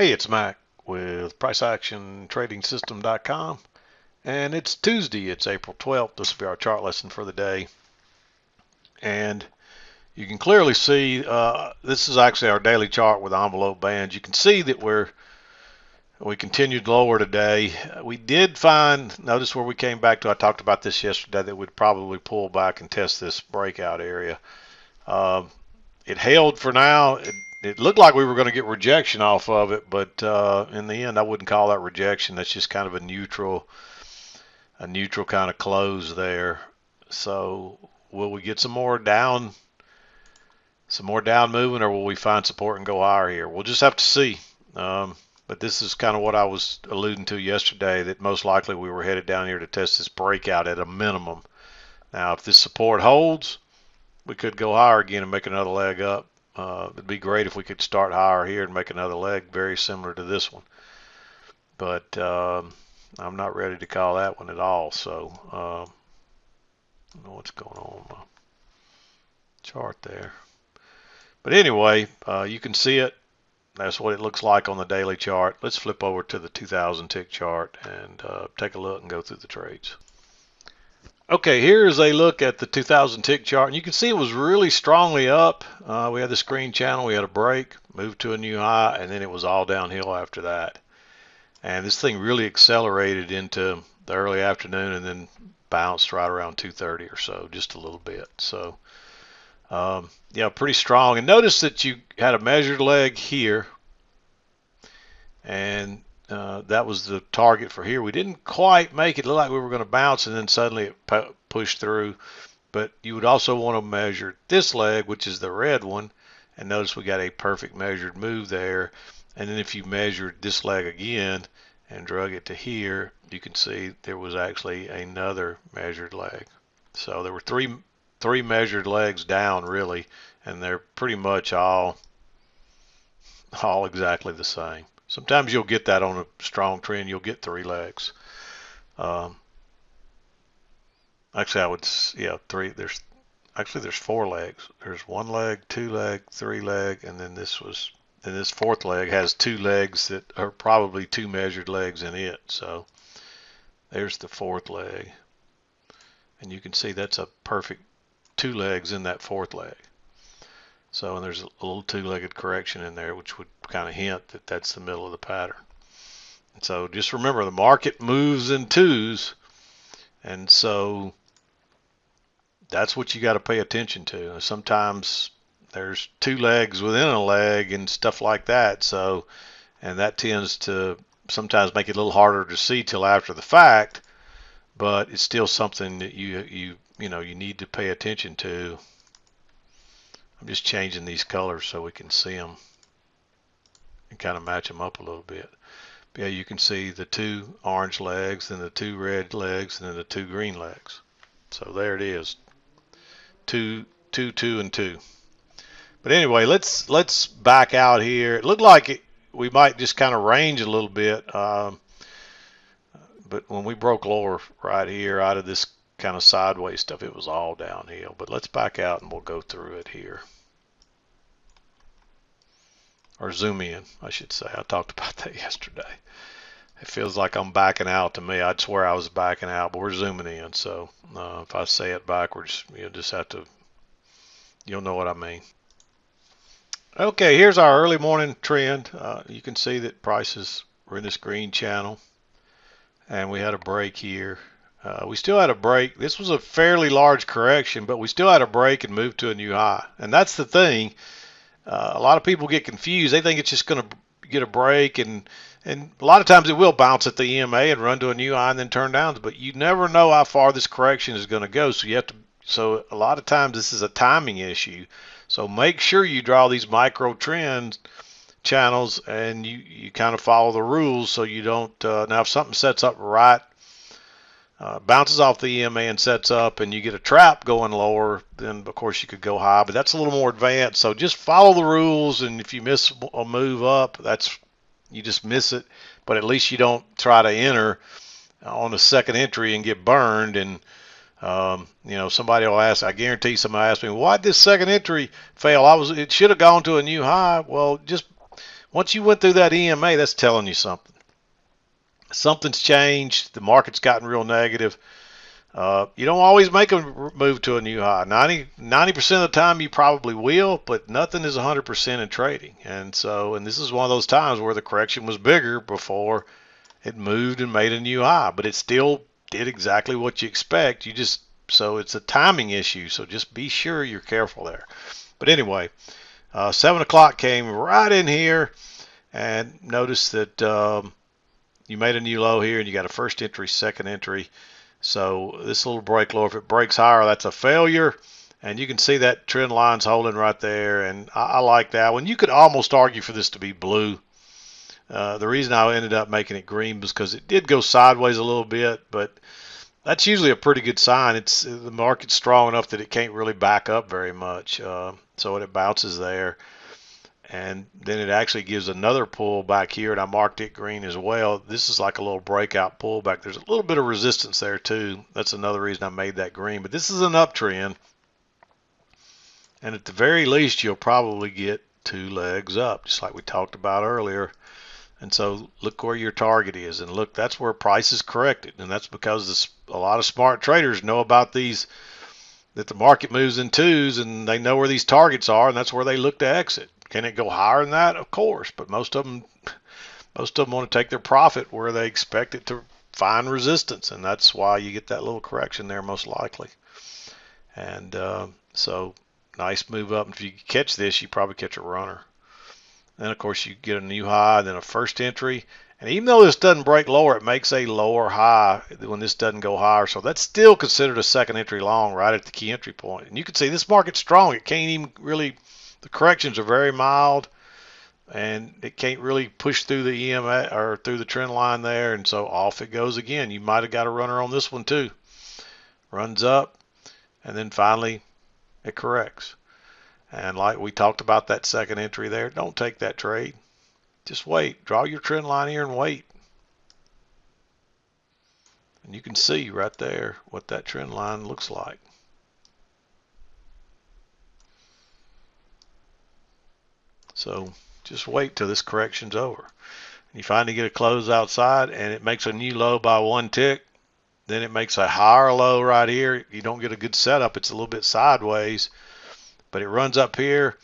Hey, it's Mac with PriceActionTradingSystem.com, and it's Tuesday. It's April 12th. This will be our chart lesson for the day, and you can clearly see this is actually our daily chart with envelope bands. You can see that we continued lower today. We did notice where we came back to. I talked about this yesterday that we'd probably pull back and test this breakout area. Uh, it held for now. It looked like we were going to get rejection off of it, but in the end, I wouldn't call that rejection. That's just kind of a neutral kind of close there. So will we get some more down movement, or will we find support and go higher here? We'll just have to see. But this is kind of what I was alluding to yesterday, that most likely we were headed down here to test this breakout at a minimum. Now, if this support holds, we could go higher again and make another leg up. It'd be great if we could start higher here and make another leg very similar to this one. But I'm not ready to call that one at all. So I don't know what's going on with my chart there. But anyway, you can see it. That's what it looks like on the daily chart. Let's flip over to the 2000 tick chart and take a look and go through the trades. Okay, here's a look at the 2000 tick chart, and you can see it was really strongly up. We had this green channel, we had a break, moved to a new high, and then it was all downhill after that. And this thing really accelerated into the early afternoon and then bounced right around 2:30 or so, just a little bit. So, yeah, pretty strong. And notice that you had a measured leg here, and that was the target for here. We didn't quite make it. Look like we were going to bounce, and then suddenly it pushed through. But you would also want to measure this leg, which is the red one, and notice we got a perfect measured move there. And then if you measured this leg again and drug it to here, you can see there was actually another measured leg. So there were three measured legs down, really, and they're pretty much all exactly the same. Sometimes you'll get that on a strong trend. You'll get three legs. Actually, I would, yeah, three. There's four legs. There's one leg, two leg, three leg, and then this fourth leg has two legs that are probably two measured legs in it. So there's the fourth leg, and you can see that's a perfect two legs in that fourth leg. So, and there's a little two-legged correction in there, which would kind of hint that that's the middle of the pattern. And so just remember, the market moves in twos, and so that's what you got to pay attention to. Sometimes there's two legs within a leg and stuff like that. So, and that tends to sometimes make it a little harder to see till after the fact, but it's still something that you need to pay attention to. I'm just changing these colors so we can see them and kind of match them up a little bit. But yeah, you can see the two orange legs, then the two red legs, and then the two green legs. So there it is, two, and two. But anyway, let's back out here. It looked like we might just kind of range a little bit, but when we broke lower right here out of this kind of sideways stuff, it was all downhill. But let's back out and we'll go through it here, or zoom in, I should say. I talked about that yesterday. It feels like I'm backing out to me. I'd swear I was backing out, but we're zooming in. So if I say it backwards, you'll just have to, you'll know what I mean. Okay, here's our early morning trend. You can see that prices were in this green channel, and we had a break here. We still had a break. This was a fairly large correction, but we still had a break and moved to a new high. And that's the thing. A lot of people get confused. They think it's just going to get a break, and a lot of times it will bounce at the EMA and run to a new high and then turn down. But you never know how far this correction is going to go. So you have to. So a lot of times this is a timing issue. So make sure you draw these micro trend channels and you kind of follow the rules so you don't. Now if something sets up right, bounces off the EMA and sets up, and you get a trap going lower, then of course you could go high, but that's a little more advanced. So just follow the rules, and if you miss a move up, you just miss it, but at least you don't try to enter on the second entry and get burned. And somebody will ask, I guarantee somebody asked me, why'd this second entry fail? It should have gone to a new high. Well, just Once you went through that EMA, that's telling you something. Something's changed. The market's gotten real negative. You don't always make a move to a new high. 90% of the time you probably will, but nothing is 100% in trading. And this is one of those times where the correction was bigger before it moved and made a new high, but it still did exactly what you expect. So it's a timing issue. So just be sure you're careful there. But anyway, 7 o'clock came right in here, and notice that you made a new low here, and you got a first entry, second entry. So this little break low, if it breaks higher, that's a failure. And you can see that trend line's holding right there. And I like that one. You could almost argue for this to be blue. The reason I ended up making it green was because it did go sideways a little bit, but that's usually a pretty good sign. The market's strong enough that it can't really back up very much. So it bounces there. And then it actually gives another pull back here, and I marked it green as well. This is like a little breakout pullback. There's a little bit of resistance there too. That's another reason I made that green. But this is an uptrend, and at the very least, you'll probably get 2 legs up, just like we talked about earlier. And so look where your target is, and look, that's where price is corrected, and that's because a lot of smart traders know about these, that the market moves in twos, and they know where these targets are, and that's where they look to exit. Can it go higher than that? Of course, but most of them want to take their profit where they expect it to find resistance, and that's why you get that little correction there most likely. And so nice move up. If you catch this, you probably catch a runner. Then of course you get a new high, then a first entry. And even though this doesn't break lower, it makes a lower high when this doesn't go higher. So that's still considered a second entry long right at the key entry point. And you can see this market's strong. It can't even really, the corrections are very mild, and it can't really push through the EMA or through the trend line there. And so off it goes again. You might have got a runner on this one too. Runs up, and then finally it corrects. And like we talked about that second entry there, don't take that trade. Just wait. Draw your trend line here and wait. And you can see right there what that trend line looks like. So just wait till this correction's over. And you finally get a close outside, and it makes a new low by 1 tick. Then it makes a higher low right here. You don't get a good setup. It's a little bit sideways, but it runs up here,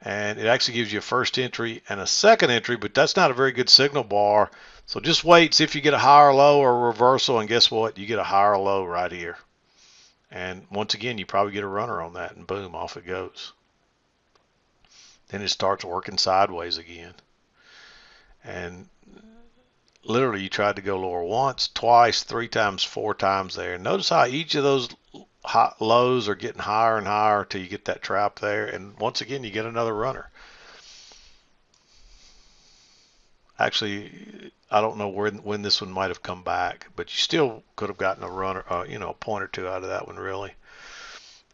and it actually gives you a first entry and a second entry, but that's not a very good signal bar. So just wait, see if you get a higher low or a reversal, and guess what? You get a higher low right here. And once again, you probably get a runner on that, and boom, off it goes. Then it starts working sideways again. And literally you tried to go lower once, twice, 3 times, 4 times there. And notice how each of those lows are getting higher and higher till you get that trap there. And once again, you get another runner. Actually, I don't know when this one might have come back, but you still could have gotten a runner, a point or two out of that one really.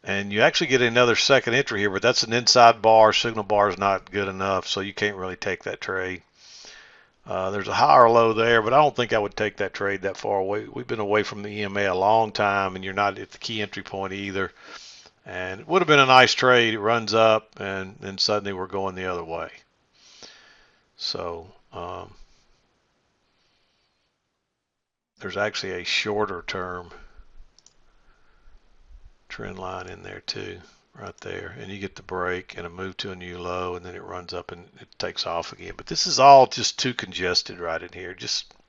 And you actually get another second entry here, but that's an inside bar. Signal bar is not good enough, so you can't really take that trade. There's a higher low there, but I don't think I would take that trade that far away. We've been away from the EMA a long time, and you're not at the key entry point either. And it would have been a nice trade. It runs up, and then suddenly we're going the other way. So there's actually a shorter term trend line in there too, right there, and you get the break and a move to a new low, and then it runs up and it takes off again. But this is all just too congested right in here.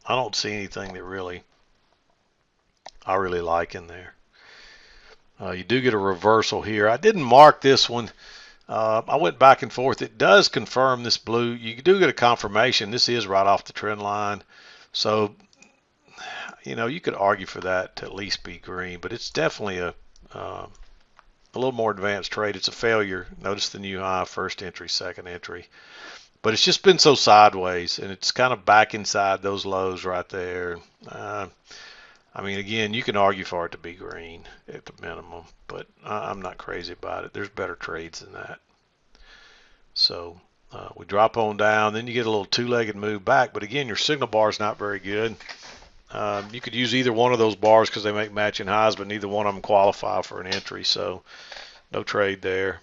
I don't see anything that I really like in there. You do get a reversal here. I didn't mark this one. I went back and forth. It does confirm this blue. You do get a confirmation. This is right off the trend line. So, you could argue for that to at least be green, but it's definitely a little more advanced trade. It's a failure. Notice the new high, first entry, second entry. But it's just been so sideways, and it's kind of back inside those lows right there. Again, you can argue for it to be green at the minimum, but I'm not crazy about it. There's better trades than that. So we drop on down, then you get a little two-legged move back, but again, your signal bar is not very good. You could use either one of those bars because they make matching highs, but neither one of them qualify for an entry, so no trade there.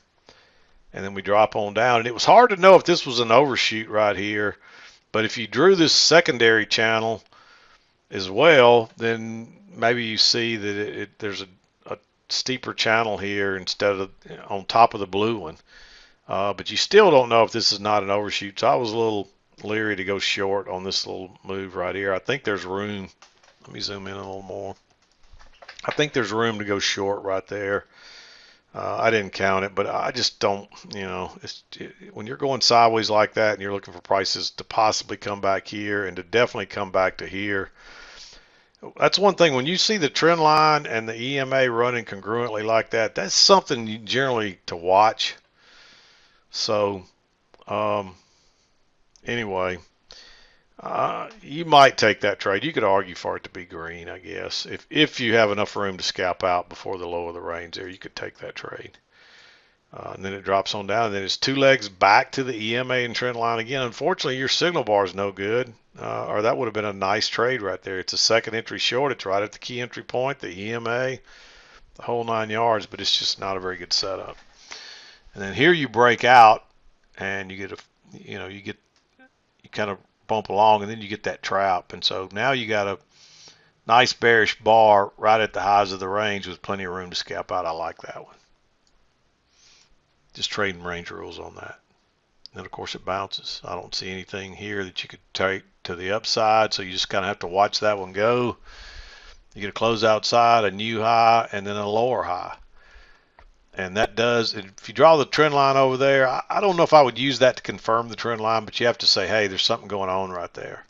and then we drop on down. And it was hard to know if this was an overshoot right here, but if you drew this secondary channel as well, then maybe you see that there's a steeper channel here instead of on top of the blue one. But you still don't know if this is not an overshoot. So I was a little leery to go short on this little move right here. I think there's room. Let me zoom in a little more. I think there's room to go short right there. I didn't count it, but I just don't, when you're going sideways like that and you're looking for prices to possibly come back here and to definitely come back to here, that's one thing. When you see the trend line and the EMA running congruently like that, that's something you generally to watch. So, anyway, you might take that trade. You could argue for it to be green, I guess. If you have enough room to scalp out before the low of the range there, you could take that trade. And then it drops on down, and then it's two legs back to the EMA and trend line again. Unfortunately, your signal bar is no good, or that would have been a nice trade right there. It's a second entry short. It's right at the key entry point, the EMA, the whole 9 yards, but it's just not a very good setup. And then here you break out, and you get you kind of bump along, and then you get that trap. And so now you got a nice bearish bar right at the highs of the range with plenty of room to scalp out. I like that one. Just trading range rules on that. And of course it bounces. I don't see anything here that you could take to the upside, so you just kind of have to watch that one go. You get a close outside, a new high, and then a lower high. And that does, if you draw the trend line over there, I don't know if I would use that to confirm the trend line, but you have to say, hey, there's something going on right there.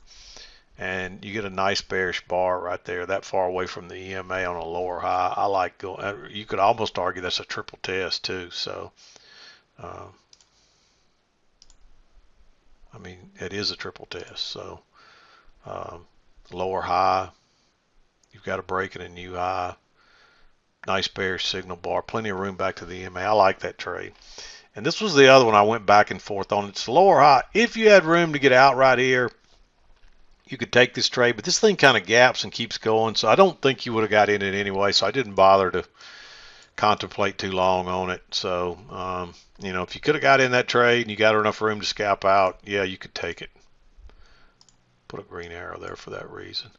And you get a nice bearish bar right there, that far away from the EMA on a lower high. I like going, you could almost argue that's a triple test too. So, I mean, it is a triple test. So, lower high, you've got a break and a new high. Nice bearish signal bar, plenty of room back to the EMA. I like that trade. And this was the other one I went back and forth on. It's lower high. If you had room to get out right here, you could take this trade, but this thing kind of gaps and keeps going, so I don't think you would have got in it anyway, so I didn't bother to contemplate too long on it. So, if you could have got in that trade and you got enough room to scalp out, yeah, you could take it. Put a green arrow there for that reason.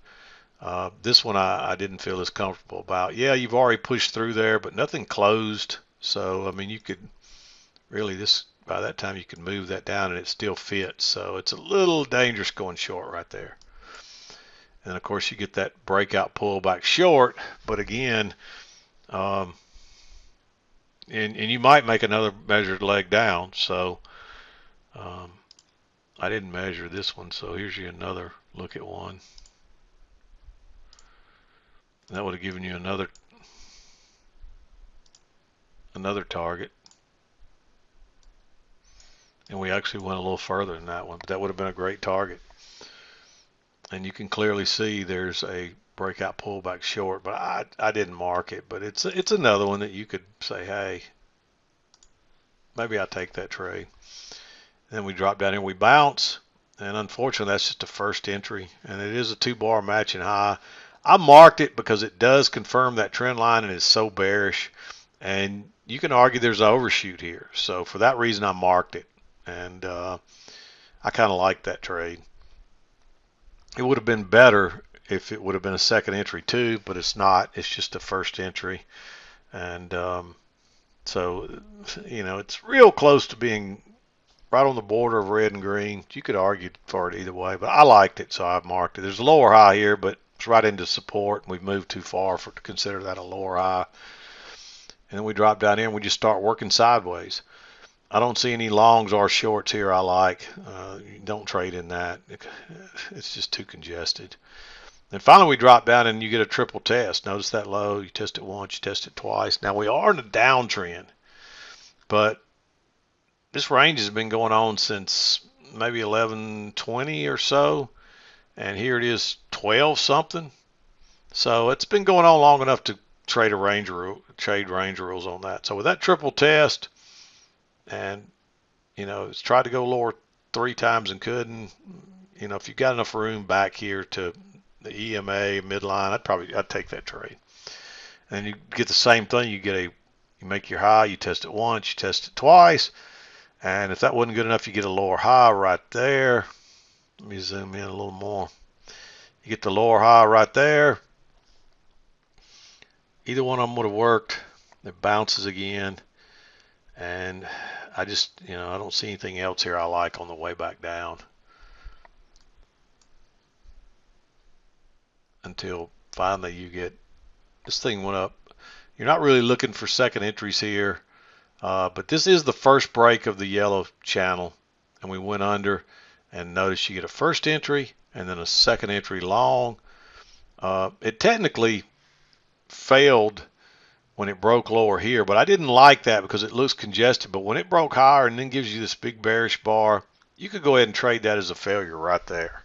This one I didn't feel as comfortable about. Yeah, you've already pushed through there, but nothing closed. So, I mean, you could really, by that time, you could move that down and it still fits. So it's a little dangerous going short right there. And, of course, you get that breakout pullback short. But, again, and you might make another measured leg down. So I didn't measure this one. So here's you another look at one. That would have given you another target. And we actually went a little further than that one, but that would have been a great target. And you can clearly see there's a breakout pullback short, but I didn't mark it. But it's another one that you could say, hey, maybe I'll take that trade. And then we drop down here, we bounce, and unfortunately that's just a first entry, and it is a 2-bar matching high. I marked it because it does confirm that trend line and it's so bearish, and you can argue there's an overshoot here. So for that reason I marked it, and I kind of like that trade. It would have been better if it would have been a second entry too, but it's not. It's just a first entry, and so it's real close to being right on the border of red and green. You could argue for it either way, but I liked it, so I marked it. There's a lower high here, but it's right into support, and we've moved too far to consider that a lower high. And then we drop down here and we just start working sideways. I don't see any longs or shorts here I like. You don't trade in that. It's just too congested. And finally we drop down and you get a triple test. Notice that low. You test it once, you test it twice. Now we are in a downtrend, but this range has been going on since maybe 11:20 or so. And here it is 12 something. So it's been going on long enough to trade range rules on that. So with that triple test, and it's tried to go lower 3 times and couldn't. If you got enough room back here to the EMA midline, I'd take that trade. And you get the same thing. You make your high, you test it once, you test it twice. And if that wasn't good enough, you get a lower high right there. Let me zoom in a little more. You get the lower high right there. Either one of them would have worked. It bounces again. And I just, I don't see anything else here I like on the way back down. Until finally you get, this thing went up. You're not really looking for second entries here. But this is the first break of the yellow channel. And we went under. And notice you get a first entry and then a second entry long. It technically failed when it broke lower here, but I didn't like that because it looks congested. But when it broke higher and then gives you this big bearish bar, you could go ahead and trade that as a failure right there.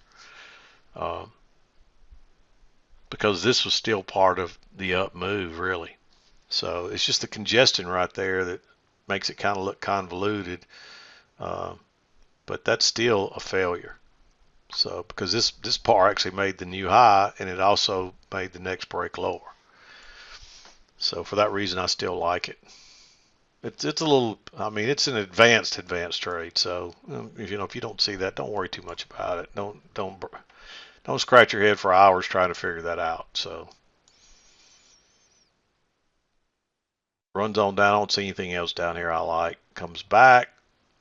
Because this was still part of the up move, really. So it's just the congestion right there that makes it kind of look convoluted. But that's still a failure. So because this bar actually made the new high, and it also made the next break lower. So for that reason, I still like it. It's a little, I mean, it's an advanced trade. So if you don't see that, don't worry too much about it. Don't scratch your head for hours trying to figure that out. So runs on down. I don't see anything else down here I like. Comes back.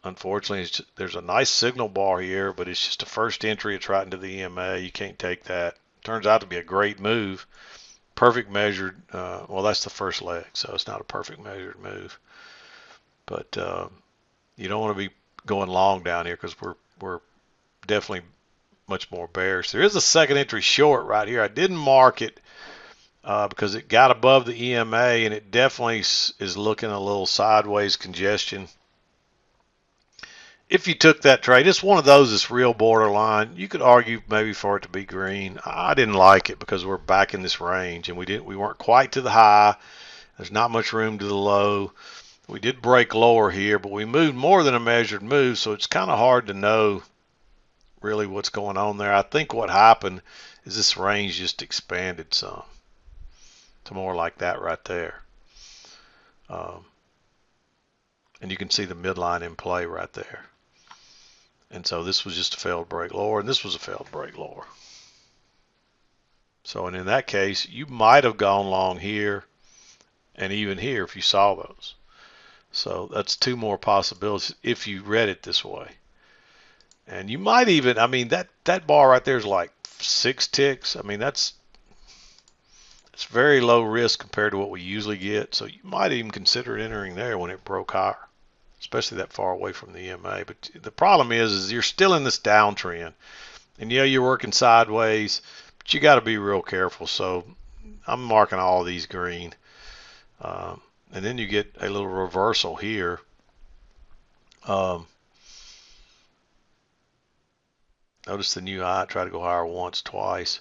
Unfortunately, there's a nice signal bar here, but it's just a first entry. It's right into the EMA. You can't take that. Turns out to be a great move. Perfect measured. Well, that's the first leg, so it's not a perfect measured move. But you don't want to be going long down here because we're definitely much more bearish. There is a second entry short right here. I didn't mark it because it got above the EMA, and it definitely is looking a little sideways congestion. If you took that trade, it's one of those that's real borderline. You could argue maybe for it to be green. I didn't like it because we're back in this range, and we weren't quite to the high. There's not much room to the low. We did break lower here, but we moved more than a measured move, so it's kind of hard to know really what's going on there. I think what happened is this range just expanded some to more like that right there. And you can see the midline in play right there. And so this was just a failed break lower, and this was a failed break lower. So, and in that case, you might have gone long here and even here if you saw those. So that's two more possibilities if you read it this way. And you might even, I mean, that bar right there is like 6 ticks. I mean, it's very low risk compared to what we usually get. So you might even consider entering there when it broke higher, especially that far away from the EMA. But the problem is you're still in this downtrend. And yeah, you're working sideways, but you got to be real careful. So I'm marking all of these green. And then you get a little reversal here. Notice the new high. Try to go higher once, twice.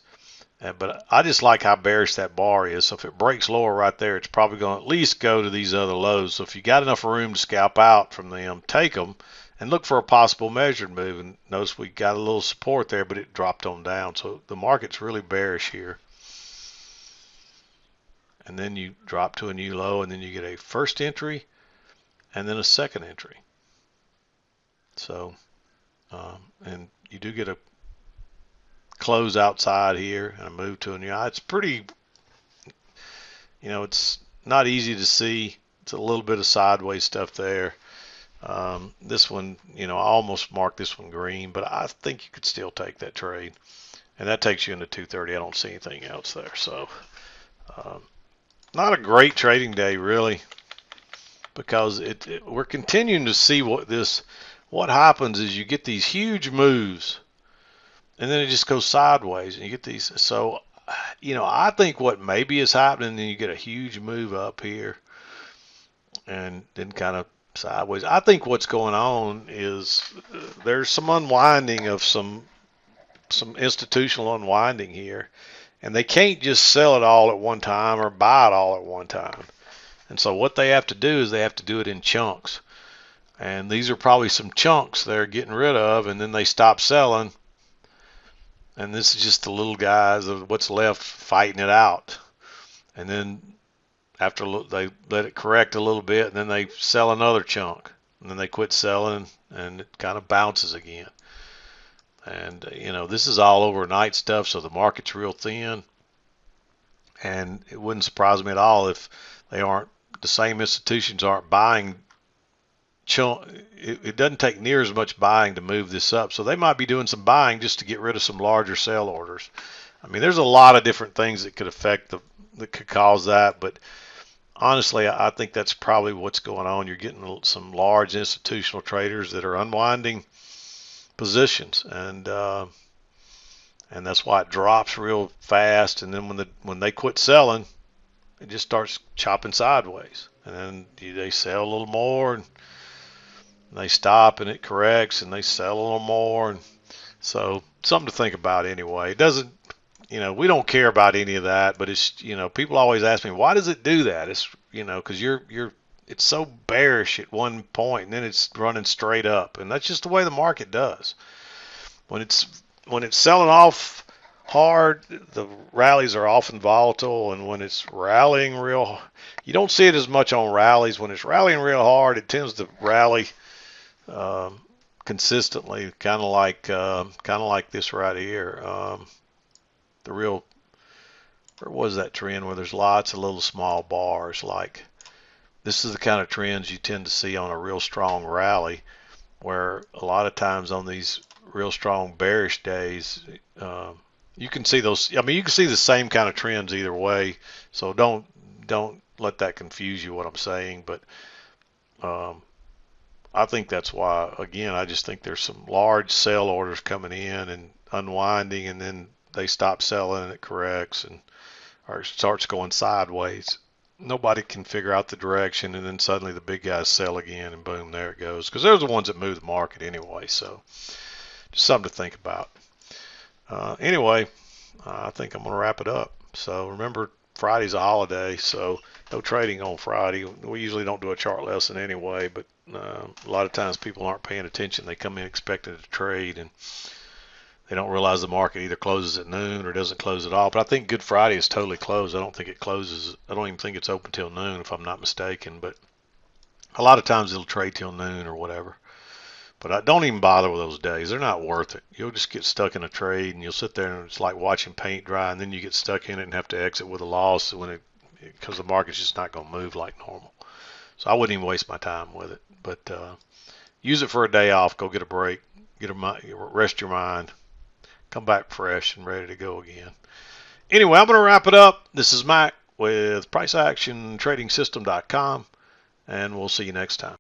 But I just like how bearish that bar is. So if it breaks lower right there, it's probably going to at least go to these other lows. So if you got enough room to scalp out from them, take them and look for a possible measured move. And notice we got a little support there, but it dropped on down. So the market's really bearish here. And then you drop to a new low, and then you get a first entry and then a second entry. So, and you do get a close outside here and a move to a new high. It's pretty, it's not easy to see. It's a little bit of sideways stuff there. This one, I almost marked this one green, but I think you could still take that trade. And that takes you into 230. I don't see anything else there. So, not a great trading day, really, because we're continuing to see what happens is you get these huge moves, and then it just goes sideways, and you get these. So, I think what maybe is happening, then you get a huge move up here, and then kind of sideways. I think what's going on is there's some unwinding of some institutional unwinding here. And they can't just sell it all at one time or buy it all at one time. And so what they have to do is they have to do it in chunks. And these are probably some chunks they're getting rid of, and then they stop selling. And this is just the little guys of what's left fighting it out. And then after they let it correct a little bit, and then they sell another chunk. and then they quit selling, and it kind of bounces again. And this is all overnight stuff, so the market's real thin. And it wouldn't surprise me at all if the same institutions aren't buying. It doesn't take near as much buying to move this up, so they might be doing some buying just to get rid of some larger sell orders. I mean, there's a lot of different things that could that could cause that, but honestly, I think that's probably what's going on. You're getting some large institutional traders that are unwinding positions, and that's why it drops real fast. And then when they quit selling, it just starts chopping sideways, and then they sell a little more, and they stop, and it corrects, and they sell a little more, and so something to think about anyway. It doesn't, we don't care about any of that, but it's, people always ask me, why does it do that? It's, because it's so bearish at one point, and then it's running straight up, and that's just the way the market does. When it's selling off hard, the rallies are often volatile, and when it's rallying you don't see it as much on rallies. When it's rallying real hard, it tends to rally consistently, kind of like this right here. Where was that trend where there's lots of little small bars? Like, this is the kind of trends you tend to see on a real strong rally, where a lot of times on these real strong bearish days, you can see those. I mean, you can see the same kind of trends either way. So don't let that confuse you what I'm saying. But I think that's why. Again, I just think there's some large sell orders coming in and unwinding, and then they stop selling and it corrects or starts going sideways. Nobody can figure out the direction, and then suddenly the big guys sell again, and boom, there it goes. Because they're the ones that move the market anyway. So just something to think about. Anyway, I think I'm going to wrap it up. So remember, Friday's a holiday, so no trading on Friday. We usually don't do a chart lesson anyway, but a lot of times people aren't paying attention. They come in expecting to trade, and they don't realize the market either closes at noon or doesn't close at all. But I think Good Friday is totally closed. I don't think it closes. I don't even think it's open till noon, if I'm not mistaken. But a lot of times it'll trade till noon or whatever. But I don't even bother with those days. They're not worth it. You'll just get stuck in a trade, and you'll sit there, and it's like watching paint dry, and then you get stuck in it and have to exit with a loss because the market's just not going to move like normal. So I wouldn't even waste my time with it. But use it for a day off. Go get a break. Rest your mind. Come back fresh and ready to go again. Anyway, I'm going to wrap it up. This is Mac with PriceActionTradingSystem.com, and we'll see you next time.